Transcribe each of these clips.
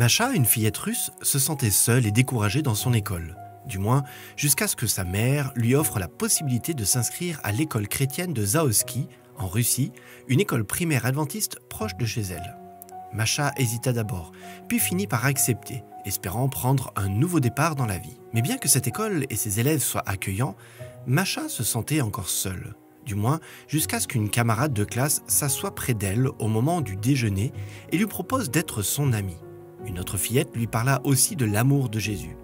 Masha, une fillette russe, se sentait seule et découragée dans son école. Du moins, jusqu'à ce que sa mère lui offre la possibilité de s'inscrire à l'école chrétienne de Zaoski, en Russie, une école primaire adventiste proche de chez elle. Masha hésita d'abord, puis finit par accepter, espérant prendre un nouveau départ dans la vie. Mais bien que cette école et ses élèves soient accueillants, Masha se sentait encore seule. Du moins, jusqu'à ce qu'une camarade de classe s'assoie près d'elle au moment du déjeuner et lui propose d'être son amie. Une autre fillette lui parla aussi de l'amour de Jésus.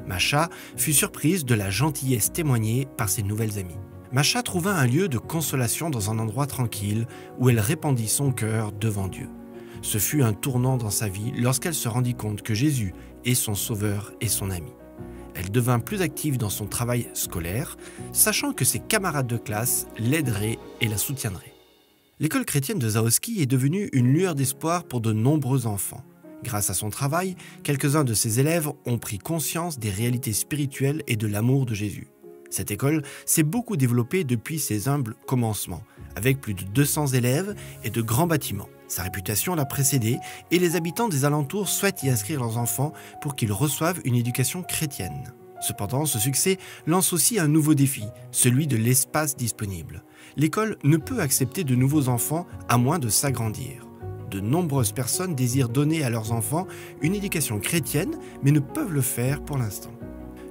Masha fut surprise de la gentillesse témoignée par ses nouvelles amies. Masha trouva un lieu de consolation dans un endroit tranquille où elle répandit son cœur devant Dieu. Ce fut un tournant dans sa vie lorsqu'elle se rendit compte que Jésus est son sauveur et son ami. Elle devint plus active dans son travail scolaire, sachant que ses camarades de classe l'aideraient et la soutiendraient. L'école chrétienne de Zaoski est devenue une lueur d'espoir pour de nombreux enfants. Grâce à son travail, quelques-uns de ses élèves ont pris conscience des réalités spirituelles et de l'amour de Jésus. Cette école s'est beaucoup développée depuis ses humbles commencements, avec plus de 200 élèves et de grands bâtiments. Sa réputation l'a précédée et les habitants des alentours souhaitent y inscrire leurs enfants pour qu'ils reçoivent une éducation chrétienne. Cependant, ce succès lance aussi un nouveau défi, celui de l'espace disponible. L'école ne peut accepter de nouveaux enfants à moins de s'agrandir. De nombreuses personnes désirent donner à leurs enfants une éducation chrétienne, mais ne peuvent le faire pour l'instant.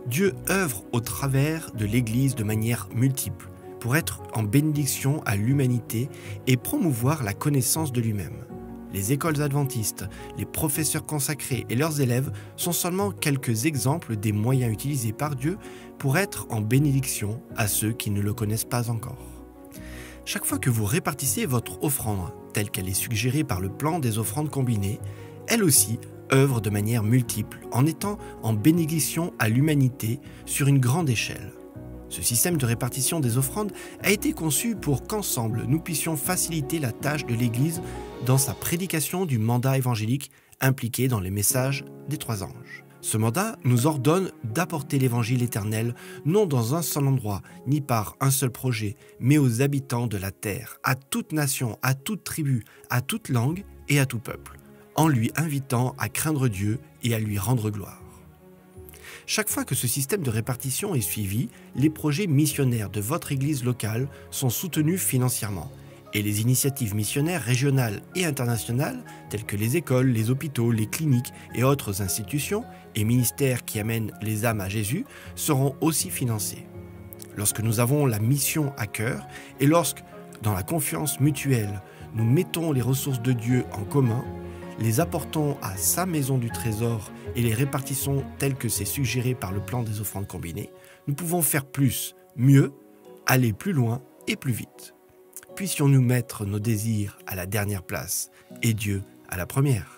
Dieu œuvre au travers de l'Église de manière multiple, pour être en bénédiction à l'humanité et promouvoir la connaissance de lui-même. Les écoles adventistes, les professeurs consacrés et leurs élèves sont seulement quelques exemples des moyens utilisés par Dieu pour être en bénédiction à ceux qui ne le connaissent pas encore. Chaque fois que vous répartissez votre offrande telle qu'elle est suggérée par le plan des offrandes combinées, elle aussi œuvre de manière multiple en étant en bénédiction à l'humanité sur une grande échelle. Ce système de répartition des offrandes a été conçu pour qu'ensemble nous puissions faciliter la tâche de l'Église dans sa prédication du mandat évangélique impliqué dans les messages des 3 anges. Ce mandat nous ordonne d'apporter l'évangile éternel non dans un seul endroit, ni par un seul projet, mais aux habitants de la terre, à toute nation, à toute tribu, à toute langue et à tout peuple, en lui invitant à craindre Dieu et à lui rendre gloire. Chaque fois que ce système de répartition est suivi, les projets missionnaires de votre église locale sont soutenus financièrement et les initiatives missionnaires régionales et internationales, telles que les écoles, les hôpitaux, les cliniques et autres institutions et ministères qui amènent les âmes à Jésus, seront aussi financés. Lorsque nous avons la mission à cœur et lorsque, dans la confiance mutuelle, nous mettons les ressources de Dieu en commun, les apportons à sa maison du trésor et les répartissons tels que c'est suggéré par le plan des offrandes combinées, nous pouvons faire plus, mieux, aller plus loin et plus vite. Puissions-nous mettre nos désirs à la dernière place et Dieu à la première.